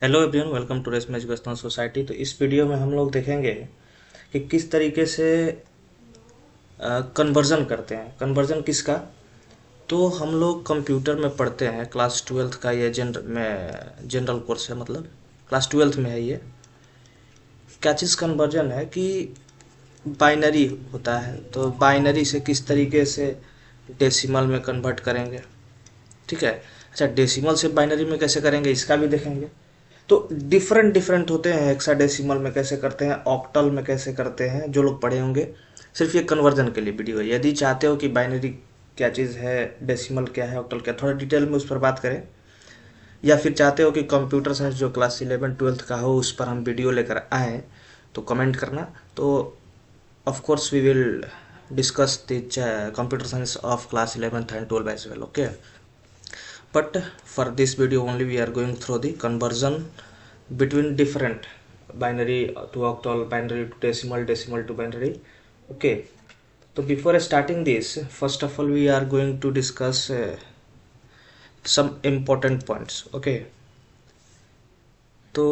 Hello everyone, welcome to रेशम educational society. तो इस वीडियो में हम लोग देखेंगे कि किस तरीके से कन्वर्जन करते हैं। कन्वर्जन किसका? तो हम लोग कंप्यूटर में पढ़ते हैं, क्लास ट्वेल्थ का ये जनरल कोर्स है, मतलब क्लास ट्वेल्थ में है ये। क्या चीज़ कन्वर्जन है कि बाइनरी होता है, तो बाइनरी से किस तरीके से डेसिमल में कन्वर्ट करेंगे। ठीक है। अच्छा, डेसिमल से बाइनरी में कैसे करेंगे इसका भी देखेंगे। तो डिफरेंट डिफरेंट होते हैं। हेक्साडेसिमल में कैसे करते हैं, ऑक्टल में कैसे करते हैं, जो लोग पढ़े होंगे। सिर्फ ये कन्वर्जन के लिए वीडियो है। यदि चाहते हो कि बाइनरी क्या चीज़ है, डेसिमल क्या है, ऑक्टल क्या, थोड़ा डिटेल में उस पर बात करें, या फिर चाहते हो कि कंप्यूटर साइंस जो क्लास 11 ट्वेल्थ का हो उस पर हम वीडियो लेकर आएँ, तो कमेंट करना। तो of course we will discuss the computer science of class 11th and 12 as well, okay? But for this video only we are going through the conversion between different binary to octal, binary to decimal, decimal to binary. Okay, so before starting this, first of all we are going to discuss some important points. Okay, तो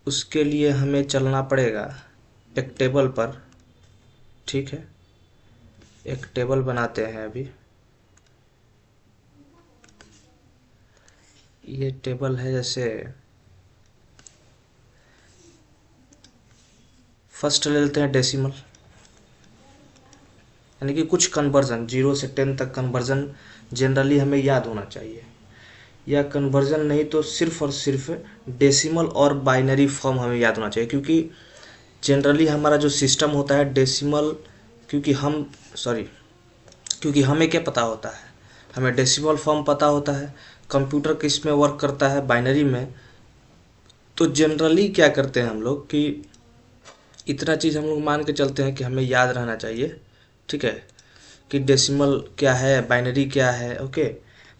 उसके लिए हमें चलना पड़ेगा एक table पर। ठीक है, एक टेबल बनाते हैं अभी। ये टेबल है, जैसे फर्स्ट ले लेते हैं डेसिमल, यानी कि कुछ कन्वर्जन 0 से 10 तक कन्वर्जन जनरली हमें याद होना चाहिए। या कन्वर्जन नहीं तो सिर्फ और सिर्फ डेसिमल और बाइनरी फॉर्म हमें याद होना चाहिए, क्योंकि जनरली हमारा जो सिस्टम होता है डेसिमल, क्योंकि हमें क्या पता होता है, हमें डेसिमल फॉर्म पता होता है। कंप्यूटर किस में वर्क करता है, बाइनरी में। तो जनरली क्या करते हैं हम लोग कि इतना चीज़ हम लोग मान के चलते हैं कि हमें याद रहना चाहिए। ठीक है, कि डेसिमल क्या है, बाइनरी क्या है। ओके,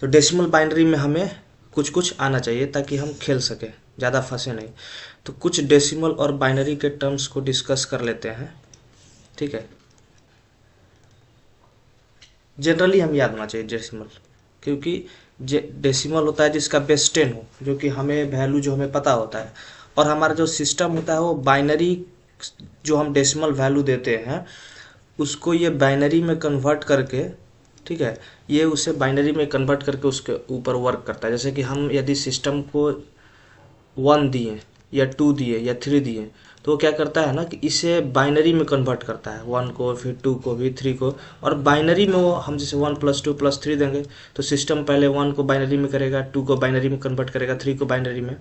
तो डेसिमल बाइनरी में हमें कुछ कुछ आना चाहिए ताकि हम खेल सकें, ज़्यादा फंसे नहीं। तो कुछ डेसिमल और बाइनरी के टर्म्स को डिस्कस कर लेते हैं। ठीक है, जनरली हम याद होना चाहिए डेसिमल, क्योंकि डेसिमल होता है जिसका बेस 10 हो, जो कि हमें वैल्यू जो हमें पता होता है। और हमारा जो सिस्टम होता है वो बाइनरी, जो हम डेसिमल वैल्यू देते हैं उसको ये बाइनरी में कन्वर्ट करके, ठीक है, ये उसे बाइनरी में कन्वर्ट करके उसके ऊपर वर्क करता है। जैसे कि हम यदि सिस्टम को 1 दिए या 2 दिए या 3 दिए, तो वो क्या करता है ना कि इसे बाइनरी में कन्वर्ट करता है, 1 को, फिर 2 को, भी 3 को। और बाइनरी में वो हम जैसे 1 + 2 + 3 देंगे तो सिस्टम पहले 1 को बाइनरी में करेगा, 2 को बाइनरी में कन्वर्ट करेगा, 3 को बाइनरी में,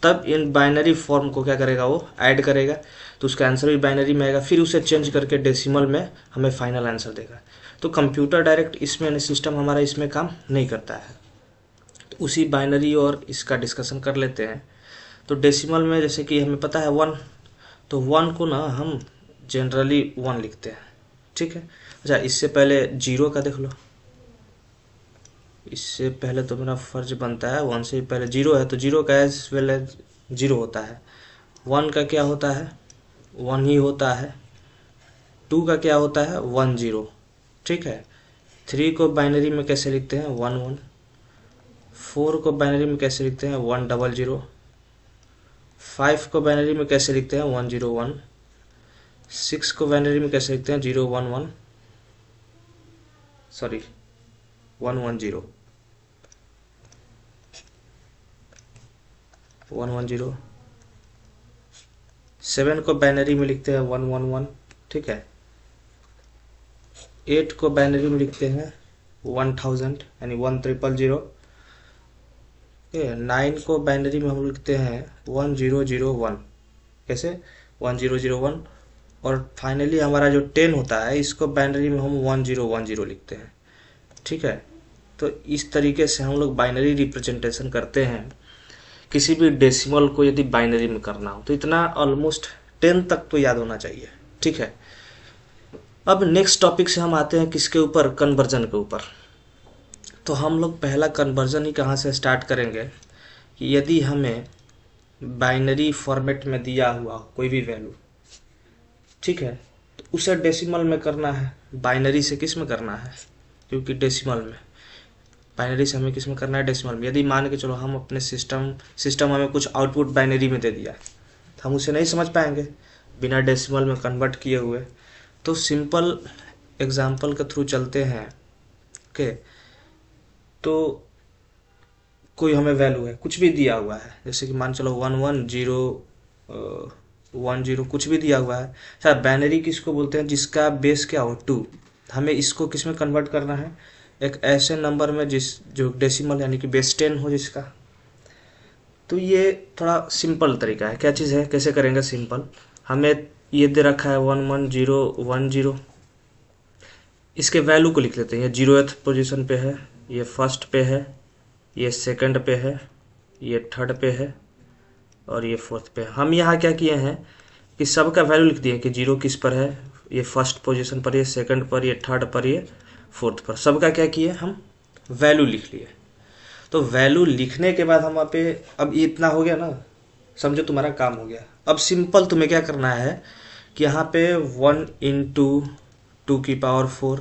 तब इन बाइनरी फॉर्म को क्या करेगा, वो ऐड करेगा, तो उसका आंसर भी बाइनरी में आएगा। फिर उसे चेंज करके डेसिमल में हमें फाइनल आंसर देगा। तो कंप्यूटर डायरेक्ट इसमें, सिस्टम हमारा इसमें काम नहीं करता है। तो उसी बाइनरी और इसका डिस्कशन कर लेते हैं। तो डेसिमल में जैसे कि हमें पता है 1, तो 1 को ना हम जनरली 1 लिखते हैं। ठीक है। अच्छा, इससे पहले 0 का देख लो। इससे पहले तो मेरा फर्ज बनता है 1 से पहले 0 है, तो 0 का एज वेल एज 0 होता है। 1 का क्या होता है, 1 ही होता है। 2 का क्या होता है, 1 0। ठीक है। 3 को बाइनरी में कैसे लिखते हैं, 1 1। 4 को बाइनरी में कैसे लिखते हैं, 1 0 0। 5 को बाइनरी में कैसे लिखते हैं, 1 0 1। 6 को बाइनरी में कैसे लिखते हैं, 0 1 1, सॉरी 1 1 0, 1 1 0। 7 को बाइनरी में लिखते हैं 1 1 1। ठीक है। 8 को बाइनरी में लिखते हैं 1000, यानी 1 0 0 0। 9 को बाइनरी में हम लिखते हैं 1 0 0 1, कैसे, 1 0 0 1। और फाइनली हमारा जो 10 होता है इसको बाइनरी में हम 1 0 1 0 लिखते हैं। ठीक है। तो इस तरीके से हम लोग बाइनरी रिप्रेजेंटेशन करते हैं। किसी भी डेसिमल को यदि बाइनरी में करना हो तो इतना ऑलमोस्ट 10 तक तो याद होना चाहिए। ठीक है। अब नेक्स्ट टॉपिक से हम आते हैं किसके ऊपर, कन्वर्जन के ऊपर। तो हम लोग पहला कन्वर्जन ही कहाँ से स्टार्ट करेंगे कि यदि हमें बाइनरी फॉर्मेट में दिया हुआ कोई भी वैल्यू, ठीक है, तो उसे डेसिमल में करना है। बाइनरी से किस में करना है, क्योंकि डेसिमल में। बाइनरी से हमें किस में करना है, डेसिमल में। यदि मान के चलो हम अपने सिस्टम हमें कुछ आउटपुट बाइनरी में दे दिया तो हम उसे नहीं समझ पाएंगे बिना डेसिमल में कन्वर्ट किए हुए। तो सिंपल एग्जाम्पल के थ्रू चलते हैं। ओके, तो कोई हमें वैल्यू है, कुछ भी दिया हुआ है, जैसे कि मान चलो 110 कुछ भी दिया हुआ है। अच्छा, बाइनरी किसको बोलते हैं, जिसका बेस क्या हो 2। हमें इसको किस में कन्वर्ट करना है, एक ऐसे नंबर में जो डेसिमल यानी कि बेस 10 हो जिसका। तो ये थोड़ा सिंपल तरीका है। क्या चीज़ है, कैसे करेंगे सिंपल। हमें ये दे रखा है 11010, इसके वैल्यू को लिख लेते हैं। ये 0th पोजीशन पे है, ये फर्स्ट पे है, ये सेकंड पे है, ये थर्ड पे है और ये फोर्थ पे है। हम यहाँ क्या किए हैं कि सबका वैल्यू लिख दिए कि 0 किस पर है, ये फर्स्ट पोजीशन पर, ये सेकंड पर, ये थर्ड पर, ये फोर्थ पर, सबका क्या किए हम वैल्यू लिख लिए। तो वैल्यू लिखने के बाद हम वहाँ पे, अब ये इतना हो गया ना, समझो तुम्हारा काम हो गया। अब सिंपल तुम्हें क्या करना है कि यहाँ पे 1 इंटू 2⁴,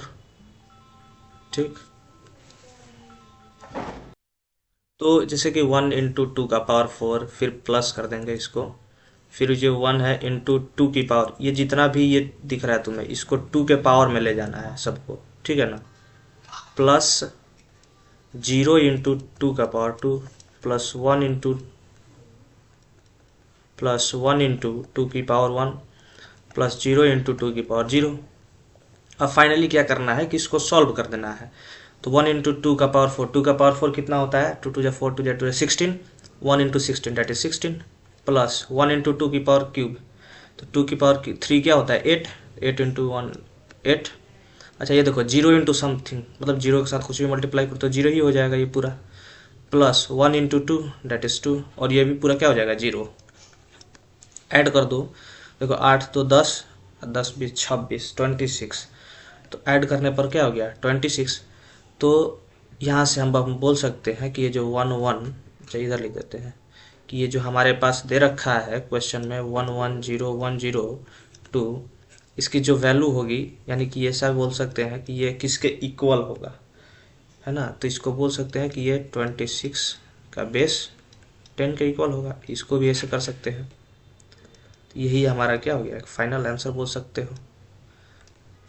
ठीक। तो जैसे कि 1 इंटू 2⁴, फिर प्लस कर देंगे इसको, फिर जो 1 है इंटू 2 ये जितना भी ये दिख रहा है तुम्हें, इसको 2 के पावर में ले जाना है सबको, ठीक है ना। Plus 0 into 2⁴, plus 1 into 2⁴1 plus 0 into 2⁴0। अब फाइनली क्या करना है कि इसको सॉल्व कर देना है। तो 1 इंटू 2⁴ कितना होता है, 2 2 4 2 2 16, 1 into 16 that is 16, plus 1 into 2⁵, तो 2⁵3 क्या होता है 8, 8 इंटू 1 8। अच्छा ये देखो 0 इंटू समथिंग, मतलब 0 के साथ कुछ भी मल्टीप्लाई करो तो 0 ही हो जाएगा ये पूरा, प्लस 1 इंटू 2 दैट इज 2, और ये भी पूरा क्या हो जाएगा 0। ऐड कर दो, देखो 8 तो 10, 10 20 26 26, तो ऐड करने पर क्या हो गया 26। तो यहाँ से हम बोल सकते हैं कि ये जो 1 1, चलिए इधर लिख देते हैं कि ये जो हमारे पास दे रखा है क्वेश्चन में 110 102, इसकी जो वैल्यू होगी, यानी कि ऐसा बोल सकते हैं कि ये किसके इक्वल होगा, है ना। तो इसको बोल सकते हैं कि ये 26 का बेस 10 के इक्वल होगा। इसको भी ऐसे कर सकते हैं। तो यही हमारा क्या हो गया, एक फाइनल आंसर बोल सकते हो,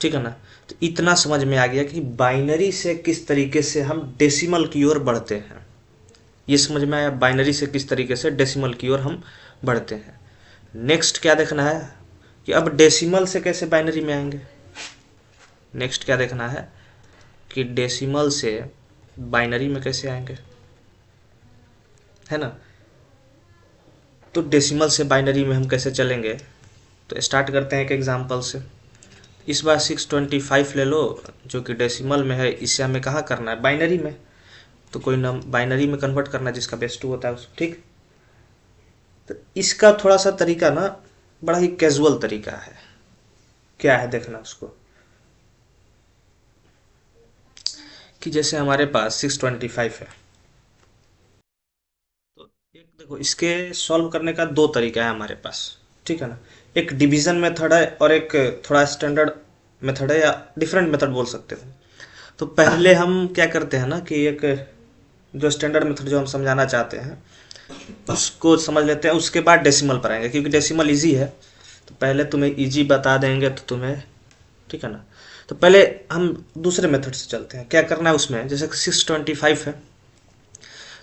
ठीक है ना। तो इतना समझ में आ गया कि बाइनरी से किस तरीके से हम डेसिमल की ओर बढ़ते हैं। ये समझ में आया, बाइनरी से किस तरीके से डेसिमल की ओर हम बढ़ते हैं। नेक्स्ट क्या देखना है कि अब डेसिमल से कैसे बाइनरी में आएंगे। नेक्स्ट क्या देखना है कि डेसिमल से बाइनरी में कैसे आएंगे, है ना। तो डेसिमल से बाइनरी में हम कैसे चलेंगे, तो स्टार्ट करते हैं एक एग्जांपल से। इस बार 625 ले लो जो कि डेसिमल में है, इसे हमें कहाँ करना है बाइनरी में। तो कोई बाइनरी में कन्वर्ट करना है जिसका बेस 2 होता है उसको, ठीक। तो इसका थोड़ा सा तरीका ना बड़ा ही कैजुअल तरीका है। क्या है देखना उसको, कि जैसे हमारे पास 625 है, तो एक देखो इसके सॉल्व करने का 2 तरीका है हमारे पास, ठीक है ना। एक डिवीजन मेथड है और एक थोड़ा स्टैंडर्ड मेथड है, या डिफरेंट मेथड बोल सकते हो। तो पहले हम क्या करते हैं ना कि एक जो स्टैंडर्ड मेथड जो हम समझाना चाहते हैं उसको समझ लेते हैं, उसके बाद डेसिमल पर आएंगे, क्योंकि डेसिमल इजी है। तो पहले तुम्हें इजी बता देंगे तो तुम्हें, ठीक है ना। तो पहले हम दूसरे मेथड से चलते हैं। क्या करना है उसमें, जैसे 625 है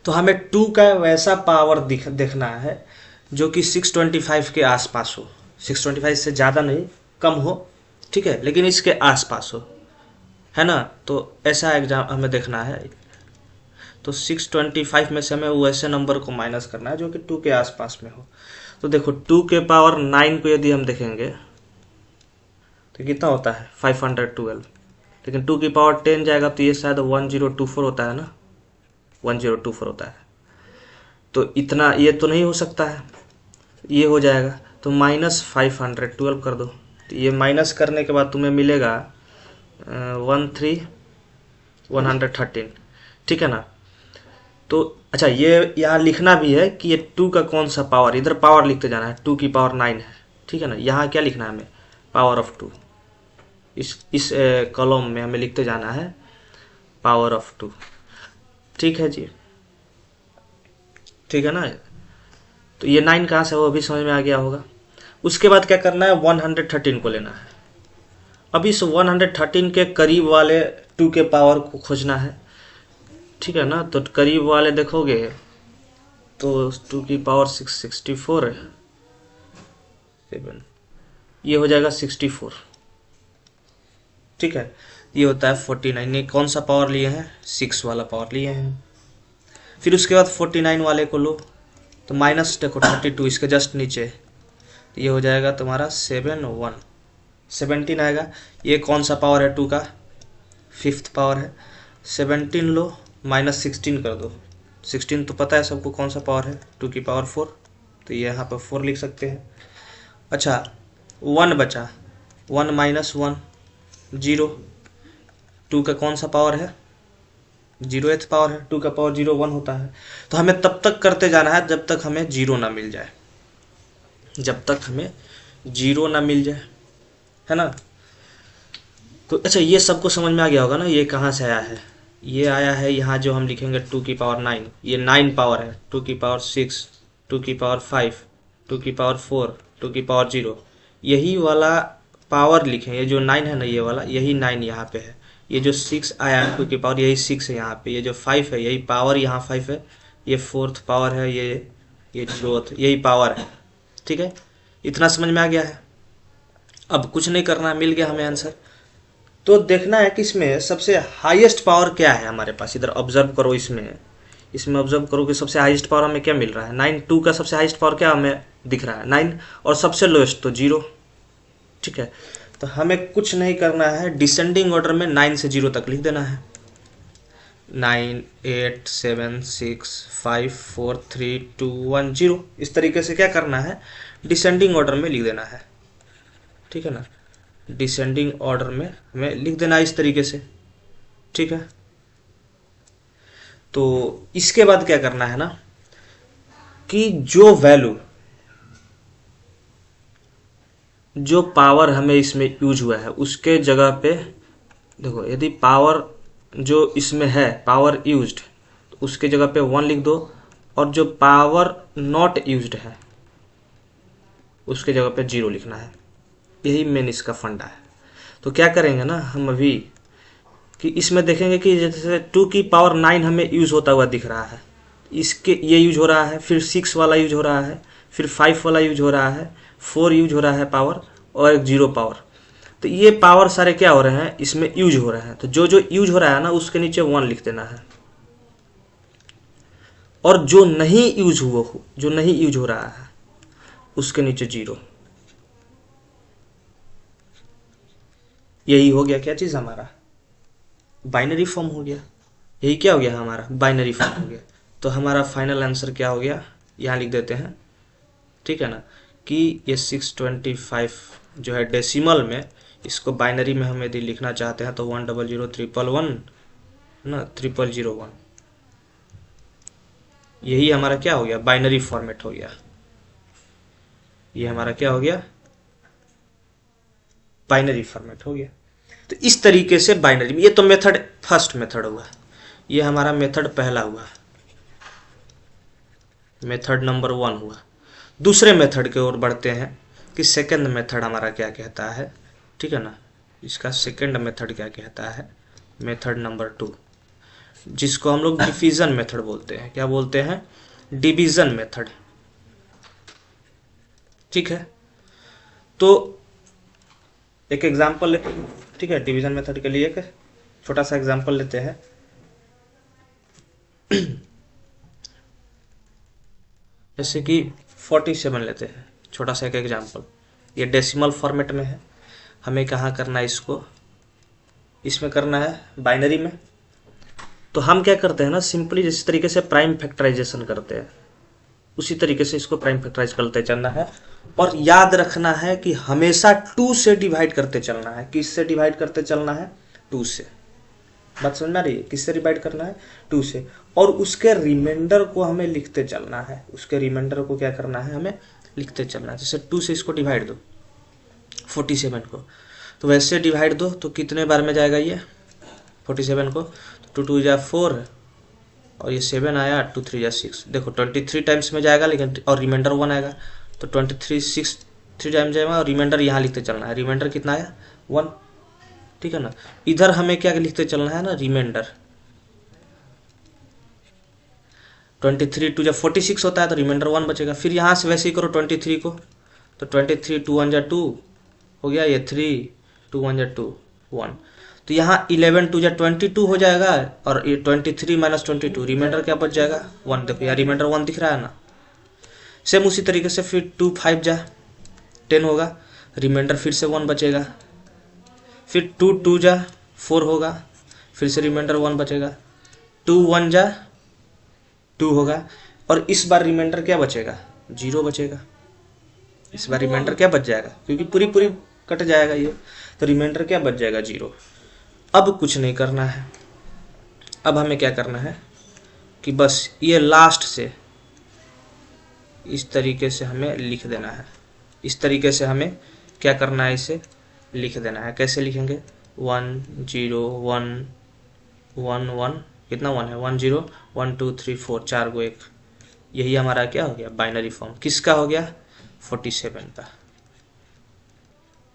तो हमें 2 का वैसा पावर देखना है जो कि 625 के आसपास हो। 625 से ज़्यादा नहीं, कम हो, ठीक है, लेकिन इसके आसपास हो, है ना। तो ऐसा एग्जाम हमें देखना है। तो 625 में से हमें वैसे नंबर को माइनस करना है जो कि 2 के आसपास में हो। तो देखो 2 के पावर 9 को यदि हम देखेंगे तो कितना होता है 512, लेकिन 2 की पावर 10 जाएगा तो ये शायद 1024 होता है ना, 1024 होता है। तो इतना ये तो नहीं हो सकता है, ये हो जाएगा। तो -512 कर दो, तो ये माइनस करने के बाद तुम्हें मिलेगा 113, ठीक है ना। तो अच्छा ये यहाँ लिखना भी है कि ये 2 का कौन सा पावर, इधर पावर लिखते जाना है, 2 की पावर 9 है, ठीक है ना। यहाँ क्या लिखना है हमें, पावर ऑफ 2। इस कॉलम में हमें लिखते जाना है पावर ऑफ 2। ठीक है जी, ठीक है ना। तो ये 9 कहाँ से वो भी समझ में आ गया होगा। उसके बाद क्या करना है, 113 को लेना है। अब इस 113 के करीब वाले 2 के पावर को खोजना है, ठीक है ना। तो करीब वाले देखोगे तो 2 की पावर 664 है, 7, ये हो जाएगा 64, ठीक है। ये होता है 49। ये कौन सा पावर लिए हैं, 6 वाला पावर लिए हैं। फिर उसके बाद 49 वाले को लो, तो माइनस देखो 32 इसके जस्ट नीचे, तो ये हो जाएगा तुम्हारा 17 आएगा। ये कौन सा पावर है, 2 का 5th पावर है। 17 लो, माइनस 16 कर दो। 16 तो पता है सबको कौन सा पावर है, 2 की पावर 4, तो ये यहाँ पर 4 लिख सकते हैं। अच्छा 1 बचा, 1 माइनस 1 0। 2 का कौन सा पावर है, 0th पावर है। 2 का पावर 0 1 होता है। तो हमें तब तक करते जाना है जब तक हमें 0 ना मिल जाए, जब तक हमें 0 ना मिल जाए, है ना। तो अच्छा ये सबको समझ में आ गया होगा ना, ये कहाँ से आया है। ये आया है यहाँ जो हम लिखेंगे 2 की पावर 9, ये 9 पावर है। 2 की पावर 6, 2 की पावर 5, 2 की पावर 4, 2 की पावर 0, यही वाला पावर लिखें। ये जो 9 है ना, ये वाला, यही 9 यहाँ पे है। ये जो 6 आया है 2 की पावर, यही 6 है यहाँ पे। ये जो 5 है, यही पावर यहाँ 5 है। ये 4th पावर है, ये 0th, यही पावर है, ठीक है। इतना समझ में आ गया है। अब कुछ नहीं करना, मिल गया हमें आंसर। तो देखना है कि इसमें सबसे हाईएस्ट पावर क्या है हमारे पास। इधर ऑब्जर्व करो, इसमें ऑब्जर्व करो कि सबसे हाईएस्ट पावर हमें क्या मिल रहा है। 9, 2 का सबसे हाईएस्ट पावर क्या हमें दिख रहा है, 9, और सबसे लोएस्ट तो 0, ठीक है। तो हमें कुछ नहीं करना है, डिसेंडिंग ऑर्डर में 9 से 0 तक लिख देना है। 9 8 7 6 5 4 3 2 1 0, इस तरीके से क्या करना है, डिसेंडिंग ऑर्डर में लिख देना है, ठीक है ना। डिसेंडिंग ऑर्डर में हमें लिख देना है इस तरीके से, ठीक है। तो इसके बाद क्या करना है ना, कि जो पावर हमें इसमें यूज हुआ है उसके जगह पे देखो, यदि पावर जो इसमें है पावर यूज्ड, तो उसके जगह पे 1 लिख दो, और जो पावर नॉट यूज्ड है उसके जगह पे 0 लिखना है। यही मेन इसका फंडा है। तो क्या करेंगे ना हम अभी, कि इसमें देखेंगे कि जैसे 2 की पावर 9 हमें यूज होता हुआ दिख रहा है, इसके ये यूज हो रहा है, फिर 6 वाला यूज हो रहा है, फिर 5 वाला यूज हो रहा है, 4 यूज हो रहा है पावर, और एक 0 पावर। तो ये पावर सारे क्या हो रहे हैं, इसमें यूज हो रहे हैं। तो जो जो यूज हो रहा है ना उसके नीचे 1 लिख देना है, और जो नहीं यूज हो रहा है उसके नीचे 0। यही हो गया क्या चीज हमारा, बाइनरी फॉर्म हो गया। यही क्या हो गया हमारा, बाइनरी फॉर्म हो गया। तो हमारा फाइनल आंसर क्या हो गया, यहाँ लिख देते हैं, ठीक है ना, कि ये 625 जो है डेसिमल में, इसको बाइनरी में हम यदि लिखना चाहते हैं तो 1000111 ना 0001, यही हमारा क्या हो गया, बाइनरी फॉर्मेट हो गया। ये हमारा क्या हो गया, बाइनरी फॉर्मेट हो गया। तो इस तरीके से बाइनरी में, ये तो मेथड फर्स्ट मेथड हुआ, ये हमारा मेथड पहला हुआ, मेथड नंबर 1 हुआ। दूसरे मेथड की ओर बढ़ते हैं कि सेकंड मेथड हमारा क्या कहता है, ठीक है ना। इसका सेकंड मेथड क्या कहता है, मेथड नंबर 2, जिसको हम लोग डिवीजन मेथड बोलते हैं। क्या बोलते हैं, डिवीजन मेथड, ठीक है। तो एक एग्जांपल लेते हैं, ठीक है। डिवीजन मेथड के लिए एक छोटा सा एग्जांपल लेते हैं। जैसे कि 47 लेते हैं, छोटा सा एक एग्जांपल। ये डेसिमल फॉर्मेट में है, हमें कहाँ करना है इसको, इसमें करना है बाइनरी में। तो हम क्या करते हैं ना, सिंपली जिस तरीके से प्राइम फैक्टराइजेशन करते हैं उसी तरीके से इसको प्राइम फैक्टराइज करते चलना है। और याद रखना है कि हमेशा 2 से डिवाइड करते चलना है। किससे डिवाइड करते चलना है, 2 से। बात समझ में आ रही है, किससे डिवाइड करना है, 2 से। और उसके रिमाइंडर को हमें लिखते चलना है, उसके रिमाइंडर को क्या करना है, हमें लिखते चलना है। जैसे 2 से इसको डिवाइड दो 47 को, तो वैसे डिवाइड दो तो कितने बार में जाएगा ये 47 को, 2 2 जा 4, और ये 7 आया, 2 3 या 6, देखो 23 टाइम्स में जाएगा लेकिन, और रिमाइंडर 1 आएगा, तो 23 6 3 टाइम्स जाएगा और रिमाइंडर यहाँ लिखते चलना है। रिमाइंडर कितना आया? 1, ठीक है ना। इधर हमें क्या लिखते चलना है ना, रिमाइंडर। 23 2 जब 46 होता है तो रिमाइंडर 1 बचेगा। फिर यहाँ से वैसे ही करो 23 को, तो 23 2 1 जा 2 हो गया, ये 3 2 1 जा 2 1, तो यहाँ 11 2 जा 22 हो जाएगा, और ये 23 माइनस 22, रिमाइंडर क्या बच जाएगा? 1। देखो यहाँ रिमाइंडर 1 दिख रहा है ना। सेम उसी तरीके से फिर 2 5 जा 10 होगा, रिमाइंडर फिर से 1 बचेगा। फिर 2 2 जा 4 होगा, फिर से रिमाइंडर 1 बचेगा। 2 1 जा 2 होगा, और इस बार रिमाइंडर क्या बचेगा? 0 बचेगा। इस बार रिमाइंडर क्या बच जाएगा, क्योंकि पूरी पूरी कट जाएगा ये, तो रिमाइंडर क्या बच जाएगा? 0। अब कुछ नहीं करना है। अब हमें क्या करना है कि बस ये लास्ट से इस तरीके से हमें लिख देना है। इस तरीके से हमें क्या करना है, इसे लिख देना है। कैसे लिखेंगे? 1 0 1 1 1, कितना 1 है? 1 0 1 2 3 4, 4 को 1, यही हमारा क्या हो गया? Binary form. किसका हो गया? 47 का।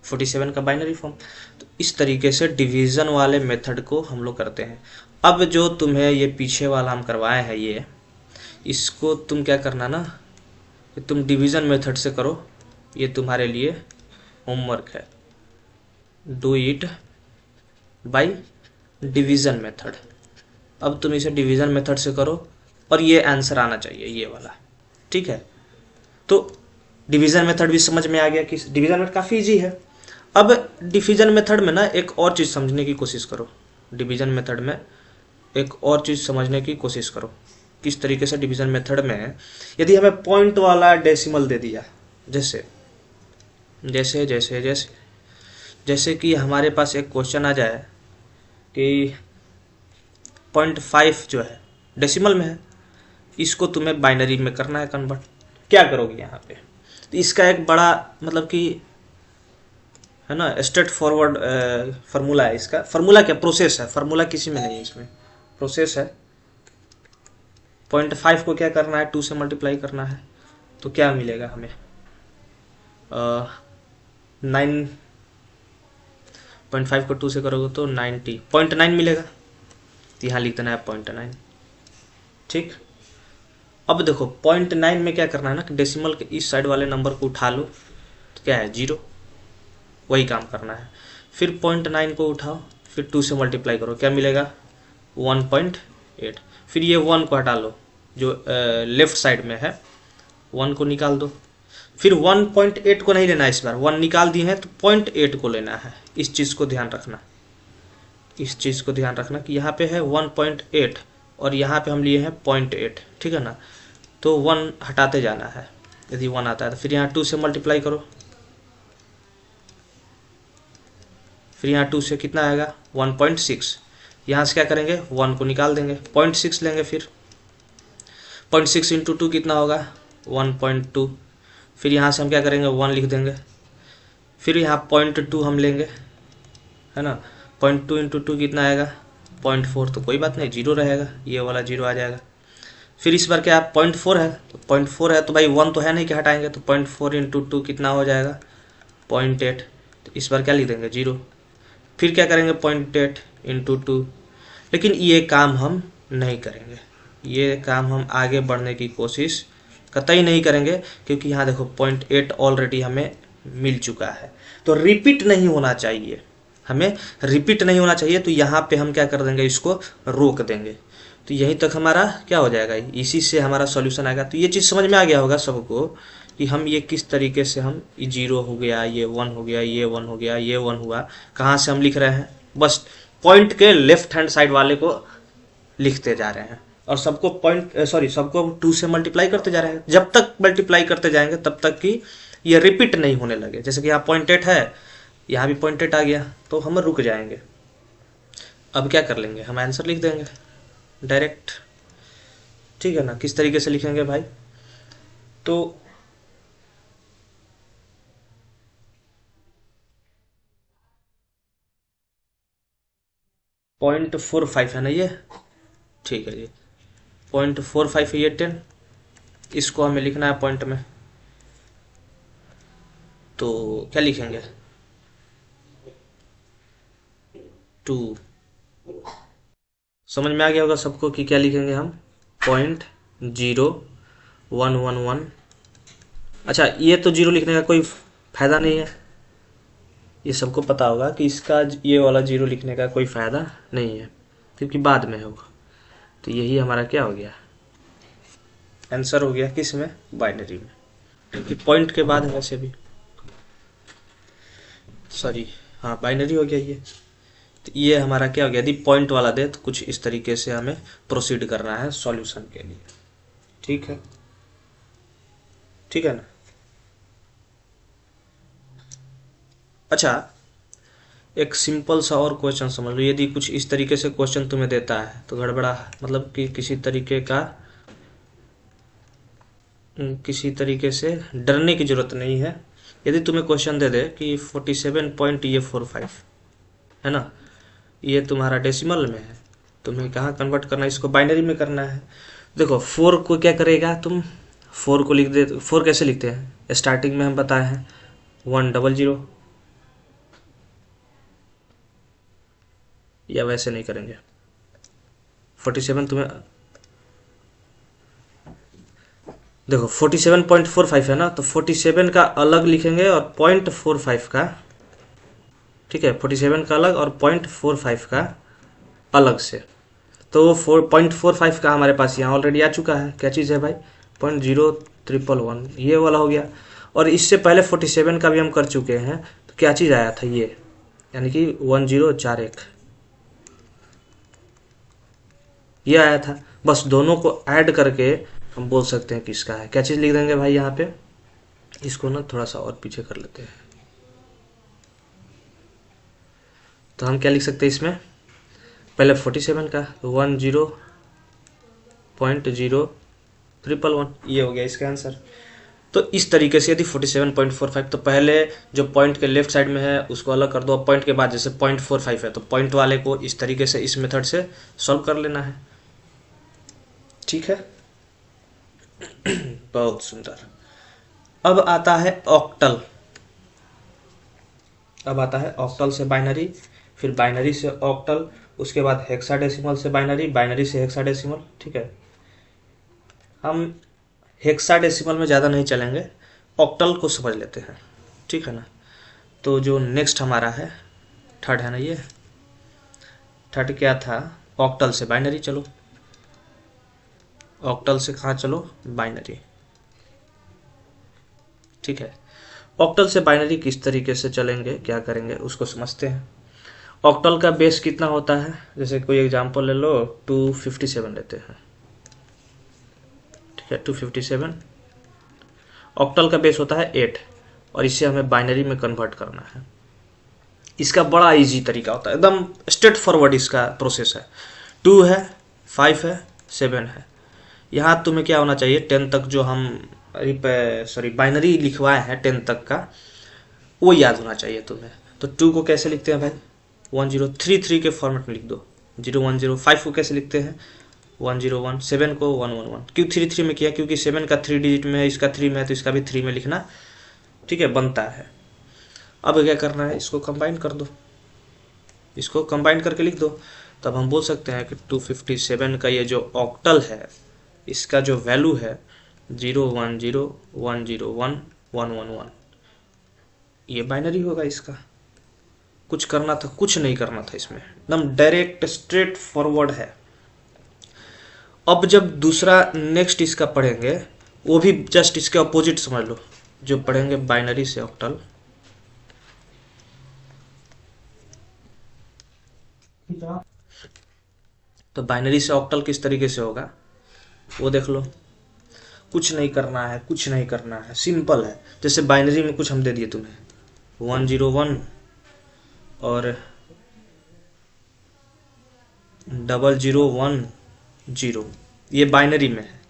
47 का बाइनरी फॉर्म। तो इस तरीके से डिवीज़न वाले मेथड को हम लोग करते हैं। अब जो तुम्हें ये पीछे वाला हम करवाए हैं, ये इसको तुम क्या करना ना, कि तुम डिवीज़न मेथड से करो। ये तुम्हारे लिए होमवर्क है, do it by division method. अब तुम इसे डिवीज़न मेथड से करो और ये आंसर आना चाहिए, ये वाला, ठीक है। तो डिवीज़न मेथड भी समझ में आ गया कि डिवीज़न मेथड काफ़ी इजी है। अब डिवीज़न मेथड में ना एक और चीज़ समझने की कोशिश करो। डिवीज़न मेथड में एक और चीज़ समझने की कोशिश करो। किस तरीके से डिवीज़न मेथड में यदि हमें पॉइंट वाला डेसिमल दे दिया, जैसे जैसे जैसे जैसे जैसे कि हमारे पास एक क्वेश्चन आ जाए कि 0.5 जो है डेसिमल में है, इसको तुम्हें बाइनरी में करना है कन्वर्ट। क्या करोगे यहाँ पे? तो इसका एक बड़ा मतलब कि है ना, स्ट्रेट फॉरवर्ड फार्मूला है। इसका फार्मूला क्या, प्रोसेस है, फार्मूला किसी में नहीं है, इसमें प्रोसेस है। 0.5 को क्या करना है? 2 से मल्टीप्लाई करना है, तो क्या मिलेगा हमें? 9, 0.5 को 2 से करोगे तो 90, 0.9 मिलेगा, तो यहाँ लिख देना है 0.9, ठीक। अब देखो 0.9 में क्या करना है ना, कि डेसिमल के इस साइड वाले नंबर को उठा लो, तो क्या है? 0, वही काम करना है। फिर 0.9 को उठाओ, फिर 2 से मल्टीप्लाई करो, क्या मिलेगा? 1.8। फिर ये 1 को हटा लो, जो लेफ्ट साइड में है, 1 को निकाल दो। फिर 1.8 को नहीं लेना है, इस बार 1 निकाल दिए हैं तो 0.8 को लेना है। इस चीज़ को ध्यान रखना, इस चीज़ को ध्यान रखना कि यहाँ पे है 1.8 और यहाँ पे हम लिए हैं 0.8, ठीक है ना। तो 1 हटाते जाना है, यदि 1 आता है तो फिर यहाँ 2 से मल्टीप्लाई करो, फिर यहाँ 2 से कितना आएगा? 1.6। यहाँ से क्या करेंगे? 1 को निकाल देंगे, 0.6 लेंगे, फिर 0.6 इंटू 2 कितना होगा? 1.2। फिर यहाँ से हम क्या करेंगे? 1 लिख देंगे, फिर यहाँ 0.2 हम लेंगे, है ना। 0.2 इंटू 2 कितना आएगा? 0.4। तो कोई बात नहीं, 0 रहेगा, ये वाला 0 आ जाएगा। फिर इस बार क्या 0.4 है, तो 0.4 है तो भाई 1 तो है नहीं कि हटाएंगे, तो 0.4 इंटू 2 कितना हो जाएगा? 0.8। तो इस बार क्या लिख देंगे? 0। फिर क्या करेंगे? 0.8 इंटू 2। लेकिन ये काम हम नहीं करेंगे, ये काम हम आगे बढ़ने की कोशिश कतई नहीं करेंगे, क्योंकि यहाँ देखो 0.8 ऑलरेडी हमें मिल चुका है, तो रिपीट नहीं होना चाहिए, हमें रिपीट नहीं होना चाहिए। तो यहाँ पे हम क्या कर देंगे? इसको रोक देंगे। तो यहीं तक हमारा क्या हो जाएगा? इसी से हमारा सॉल्यूशन आएगा। तो ये चीज़ समझ में आ गया होगा सबको कि हम ये किस तरीके से, हम ये 0 हो गया, ये 1 हो गया, ये 1 हो गया, ये 1 हुआ, कहाँ से हम लिख रहे हैं? बस पॉइंट के लेफ्ट हैंड साइड वाले को लिखते जा रहे हैं, और सबको सबको 2 से मल्टीप्लाई करते जा रहे हैं। जब तक मल्टीप्लाई करते जाएंगे तब तक कि ये रिपीट नहीं होने लगे। जैसे कि यहाँ 0.8 है, यहाँ भी 0.8 आ गया, तो हम रुक जाएंगे। अब क्या कर लेंगे? हम आंसर लिख देंगे डायरेक्ट, ठीक है ना। किस तरीके से लिखेंगे भाई? तो 0.45 है ना ये, ठीक है जी। 0.45 है ये 10, इसको हमें लिखना है पॉइंट में, तो क्या लिखेंगे 2। समझ में आ गया होगा सबको कि क्या लिखेंगे हम 0.0111। अच्छा ये तो जीरो लिखने का कोई फायदा नहीं है, ये सबको पता होगा कि इसका ये वाला जीरो लिखने का कोई फायदा नहीं है क्योंकि बाद में होगा। तो यही हमारा क्या हो गया आंसर हो गया, किस में बाइनरी में, क्योंकि पॉइंट के बाद है वैसे भी, सॉरी हाँ बाइनरी हो गया ये। तो ये हमारा क्या हो गया, यदि पॉइंट वाला दे तो कुछ इस तरीके से हमें प्रोसीड करना है सॉल्यूशन के लिए। ठीक है, ठीक है ना। अच्छा एक सिंपल सा और क्वेश्चन समझ लो, यदि कुछ इस तरीके से क्वेश्चन तुम्हें देता है तो गड़बड़ा, मतलब कि किसी तरीके से डरने की जरूरत नहीं है। यदि तुम्हें क्वेश्चन दे दे कि 47.45 है ना, ये तुम्हारा डेसिमल में है, तुम्हें कहाँ कन्वर्ट करना है, इसको बाइनरी में करना है। देखो 4 को क्या करेगा, तुम 4 को लिख दे, 4 कैसे लिखते हैं, स्टार्टिंग में हम बताए हैं 100, या वैसे नहीं करेंगे। 47 तुम्हें देखो 47.45 है ना, तो 47 का अलग लिखेंगे और 0.45 का, ठीक है 47 का अलग और 0.45 का अलग से। तो 0.45 का हमारे पास यहाँ ऑलरेडी आ चुका है, क्या चीज़ है भाई 0.0111, ये वाला हो गया। और इससे पहले 47 का भी हम कर चुके हैं, तो क्या चीज़ आया था ये, यानी कि 1041 ये आया था। बस दोनों को ऐड करके हम बोल सकते हैं किसका है, क्या चीज़ लिख देंगे भाई यहाँ पे, इसको ना थोड़ा सा और पीछे कर लेते हैं। तो हम क्या लिख सकते हैं इसमें, पहले 47 का 10.0111, ये हो गया इसका आंसर। तो इस तरीके से यदि 47.45, तो पहले जो पॉइंट के लेफ्ट साइड में है उसको अलग कर दो, और पॉइंट के बाद जैसे 0.45 है तो पॉइंट वाले को इस तरीके से इस मेथड से सॉल्व कर लेना है। ठीक है बहुत सुंदर। अब आता है ऑक्टल, अब आता है ऑक्टल से बाइनरी, फिर बाइनरी से ऑक्टल, उसके बाद हेक्साडेसिमल से बाइनरी, बाइनरी से हेक्साडेसिमल। ठीक है, हम हेक्साडेसिमल में ज़्यादा नहीं चलेंगे, ऑक्टल को समझ लेते हैं। ठीक है ना। तो जो नेक्स्ट हमारा है थर्ड है ना, ये थर्ड क्या था, ऑक्टल से बाइनरी। चलो ऑक्टल से कहाँ चलो, बाइनरी। ठीक है, ऑक्टल से बाइनरी किस तरीके से चलेंगे, क्या करेंगे उसको समझते हैं। ऑक्टल का बेस कितना होता है, जैसे कोई एग्जांपल ले लो 257 लेते हैं। ठीक है 257, ऑक्टल का बेस होता है 8 और इसे हमें बाइनरी में कन्वर्ट करना है। इसका बड़ा इजी तरीका होता है, एकदम स्ट्रेट फॉरवर्ड इसका प्रोसेस है। 2 है, 5 है, 7 है। यहाँ तुम्हें क्या होना चाहिए, 10 तक जो हम बाइनरी लिखवाए हैं 10 तक का, वो याद होना चाहिए तुम्हें। तो 2 को कैसे लिखते हैं भाई 1033 के फॉर्मेट में लिख दो, 0105। 5 को कैसे लिखते हैं 101, 7 को 111। क्यों 33 में किया, क्योंकि 7 का 3 डिजिट में है, इसका 3 में है, तो इसका भी 3 में लिखना ठीक है बनता है। अब क्या करना है, इसको कंबाइन कर दो, इसको कंबाइन करके लिख दो। तब हम बोल सकते हैं कि 257 का ये जो ऑक्टल है, इसका जो वैल्यू है 010101111, ये बाइनरी होगा। इसका कुछ करना था, कुछ नहीं करना था इसमें, एकदम डायरेक्ट स्ट्रेट फॉरवर्ड है। अब जब दूसरा नेक्स्ट इसका पढ़ेंगे, वो भी जस्ट इसके अपोजिट समझ लो, जो पढ़ेंगे बाइनरी से ऑक्टल, तो बाइनरी से ऑक्टल किस तरीके से होगा वो देख लो। कुछ नहीं करना है, कुछ नहीं करना है, सिंपल है। जैसे बाइनरी में कुछ हम दे दिए तुम्हें 101 और 0010, ये बाइनरी में है,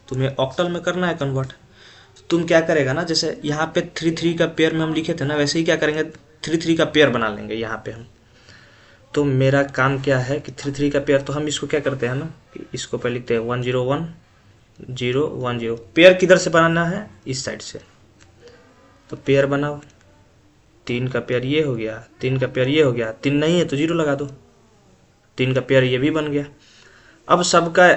तुम्हें ऑक्टल में करना है कन्वर्ट। तुम क्या करेगा ना, जैसे यहाँ पे 3 3 का पेयर में हम लिखे थे ना, वैसे ही क्या करेंगे 3 3 का पेयर बना लेंगे यहाँ पे हम। तो मेरा काम क्या है कि 3 3 का पेयर, तो हम इसको क्या करते हैं ना कि इसको पहले लिखते हैं 1 0 1 0 1 0। पेयर किधर से बनाना है, इस साइड से। तो पेयर बनाओ, 3 का पेयर ये हो गया, 3 का पेयर ये हो गया, 3 नहीं है तो 0 लगा दो, 3 का पेयर ये भी बन गया। अब सबका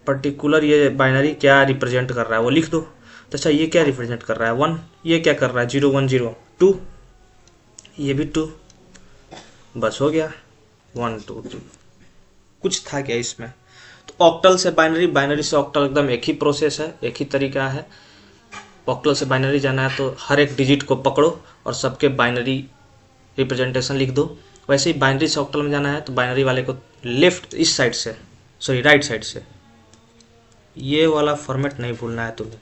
पर्टिकुलर ये बाइनरी क्या रिप्रेजेंट कर रहा है वो लिख दो। तो अच्छा ये क्या रिप्रेजेंट कर रहा है 1, ये क्या कर रहा है 0 1 0 2, ये भी 2, बस हो गया 1 2 2। कुछ था क्या इसमें? तो ऑक्टल से बाइनरी, बाइनरी से ऑक्टल एकदम एक ही प्रोसेस है, एक ही तरीका है। ऑक्टल से बाइनरी जाना है तो हर एक डिजिट को पकड़ो और सबके बाइनरी रिप्रेजेंटेशन लिख दो। वैसे ही बाइनरी से ऑक्टल में जाना है तो बाइनरी वाले को लेफ्ट इस साइड से, सॉरी राइट साइड से, ये वाला फॉर्मेट नहीं भूलना है तुम्हें,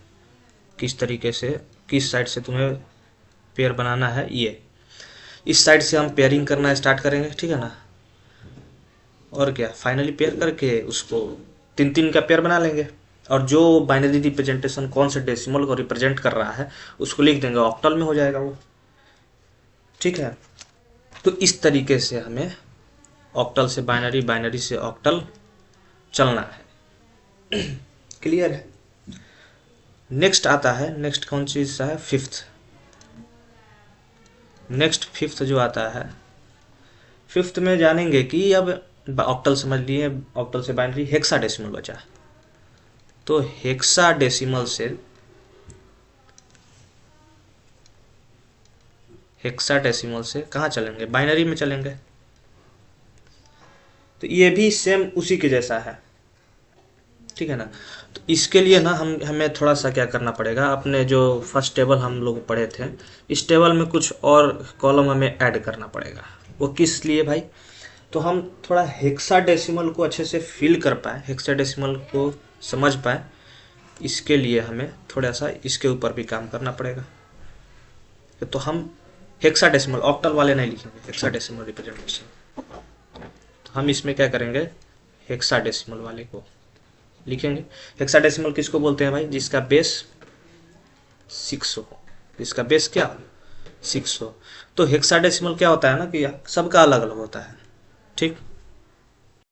किस तरीके से किस साइड से तुम्हें पेयर बनाना है। ये इस साइड से हम पेयरिंग करना स्टार्ट करेंगे, ठीक है ना। और क्या, फाइनली पेयर करके उसको 3 3 का पेयर बना लेंगे और जो बाइनरी रिप्रेजेंटेशन कौन से डेसिमल को रिप्रेजेंट कर रहा है उसको लिख देंगे, ऑक्टल में हो जाएगा वो, ठीक है। तो इस तरीके से हमें ऑक्टल से बाइनरी, बाइनरी से ऑक्टल चलना है। क्लियर है। नेक्स्ट आता है, नेक्स्ट कौन चीज सा है, फिफ्थ। नेक्स्ट फिफ्थ जो आता है, फिफ्थ में जानेंगे कि अब ऑक्टल समझ लिए, ऑक्टल से बाइनरी, हेक्साडेसिमल बचा। तो हेक्साडेसिमल से, हेक्साडेसिमल से कहाँ चलेंगे, बाइनरी में चलेंगे। तो ये भी सेम उसी के जैसा है, ठीक है ना। तो इसके लिए ना हमें थोड़ा सा क्या करना पड़ेगा, अपने जो फर्स्ट टेबल हम लोग पढ़े थे, इस टेबल में कुछ और कॉलम हमें ऐड करना पड़ेगा। वो किस लिए भाई, तो हम थोड़ा हेक्साडेसिमल को अच्छे से फील कर पाए, हेक्साडेसिमल को समझ पाए, इसके लिए हमें थोड़ा सा इसके ऊपर भी काम करना पड़ेगा। तो हम हेक्साडेसिमल, ऑक्टल वाले नहीं लिखेंगे, हेक्साडेसिमल रिप्रेजेंटेशन। तो हम इसमें क्या करेंगे, हेक्साडेसिमल वाले को लिखेंगे। हेक्साडेसिमल किसको बोलते हैं भाई, जिसका बेस 6 हो, जिसका बेस क्या 6 हो। तो हेक्साडेसिमल क्या होता है ना कि सबका अलग अलग होता है, ठीक।